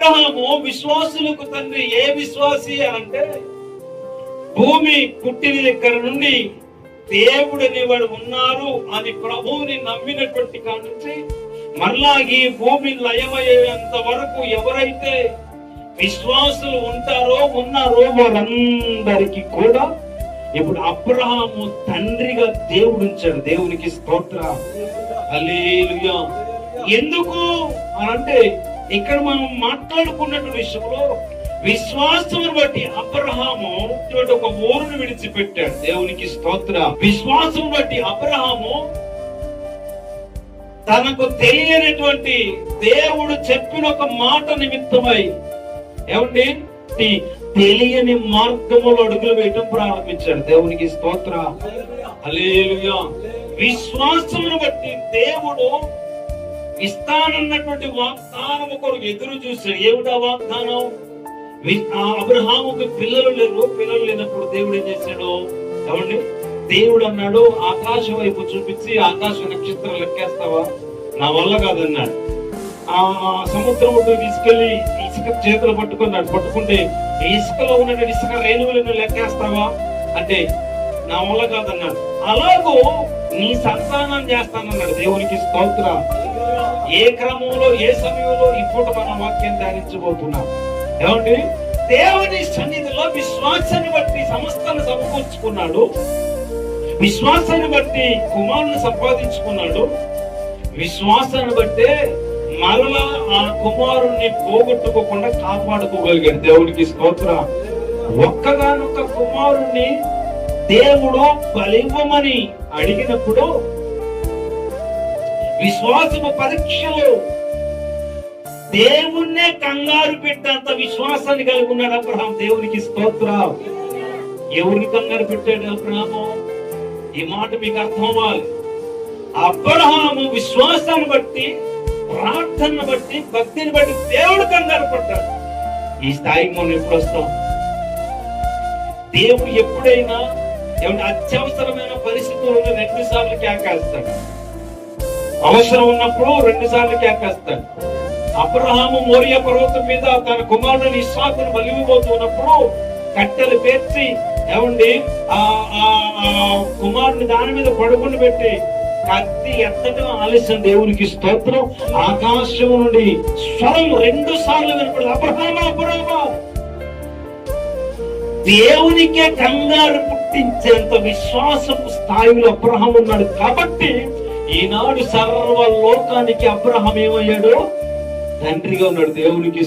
అబ్రహాము విశ్వాసులకు తండ్రి. ఏ విశ్వాసి అంటే భూమి పుట్టిన దగ్గర నుండి దేవుడు అనేవాడు ఉన్నారు అని ప్రభువుని నమ్మినటువంటి కాడి నుంచి మరలా ఈ భూమి లయమయ్యేంత వరకు ఎవరైతే విశ్వాసులు ఉన్నారో వారందరికీ కూడా ఇప్పుడు అబ్రహాము తండ్రిగా దేవుడు ఉంచాడు. దేవునికి స్తోత్రం, హల్లెలూయా. ఎందుకు అనంటే ఇక్కడ మనం మాట్లాడుకున్నట్టు విషయంలో విశ్వాసమును బట్టి అబ్రహాము ఒక ఊరును విడిచిపెట్టాడు. దేవునికి స్తోత్రం. విశ్వాసం బట్టి అబ్రహాము తనకు తెలియనటువంటి దేవుడు చెప్పిన ఒక మాట నిమిత్తమై ఏమండి తెలియని మార్గములో అడుగులు వేయటం ప్రారంభించాడు. దేవునికి స్తోత్రం, హల్లెలూయా. విశ్వాసమును బట్టి దేవుడు ఇస్తానన్నటువంటి వాగ్దానం కొరకు ఎదురు చూశాడు. ఏమిటా వాగ్దానం? అబ్రహాముకి పిల్లలు లేనప్పుడు దేవుడు ఏం చేశాడు? ఏమండి, దేవుడు అన్నాడు ఆకాశం వైపు చూపించి, ఆకాశ నక్షత్రం లెక్కేస్తావా? నా వల్ల కాదన్నాడు. ఆ సముద్రం తీసుకెళ్లి ఇసుక చేతులు పట్టుకుంటే ఇసుకలో ఉన్న ఇసుక రేణువులను లెక్కేస్తావా అంటే నా వల్ల కాదన్నాడు. అలాగూ నీ సంతానం చేస్తానన్నాడు. దేవునికి స్తోత్రం. ఏ క్రమంలో ఏ సమయంలో ఇప్పుడు మన వాక్యం ధ్యానించబోతున్నాం. ఏమండి, దేవుని సన్నిధిలో విశ్వాసాన్ని బట్టి సమస్తాన్ని సమకూర్చుకున్నాడు. విశ్వాసాన్ని బట్టి కుమారుని సంపాదించుకున్నాడు. విశ్వాసాన్ని బట్టే మరలా ఆ కుమారుణ్ణి పోగొట్టుకోకుండా కాపాడుకోగలిగాడు. దేవుడికి స్తోత్రం. ఒక్కగానొక్క కుమారుణ్ణి దేవుడు బలివ్వమని అడిగినప్పుడు విశ్వాసము పరీక్షలో దేవుణ్ణే కంగారు పెట్టేంత విశ్వాసాన్ని కలిగి ఉన్నాడు అబ్రహాం. దేవునికి స్తోత్రం. ఎవరిని కంగారు పెట్టాడు అబ్రహాము? ఈ మాట మీకు అర్థం అవ్వాలి. అబ్రహాము విశ్వాసాన్ని బట్టి, ప్రార్థనను బట్టి, భక్తిని బట్టి దేవుడు కంగారు పడ్డాడు. ఈ స్థాయికి మనం ఎప్పుడు వస్తాం? దేవుడు ఎప్పుడైనా ఏమంటే అత్యవసరమైన పరిస్థితుల్లో 2 సార్లు కేకేస్తాడు. అవసరం ఉన్నప్పుడు 2 సార్లు కేకేస్తాడు. అబ్రహాము మోరియా పర్వతం మీద తన కుమారుని ఇస్సాకును బలివ్వబోతున్నప్పుడు కట్టెలు పేర్చి ఏమండి ఆ కుమారుని దాని మీద పడుకుని పెట్టి కత్తి ఎత్తడం ఆలస్యం. దేవునికి స్తోత్రం. ఆకాశం నుండి స్వరం 2 సార్లు వినపడదు, అబ్రహామా అబ్రహామా. దేవునికే కంగారు పుట్టించేంత విశ్వాసపు స్థాయిలో అబ్రహాం ఉన్నాడు. కాబట్టి ఈనాడు సర్వ లోకానికి అబ్రహాం ఏమయ్యాడు? తండ్రిగా ఉన్నాడు. దేవునికి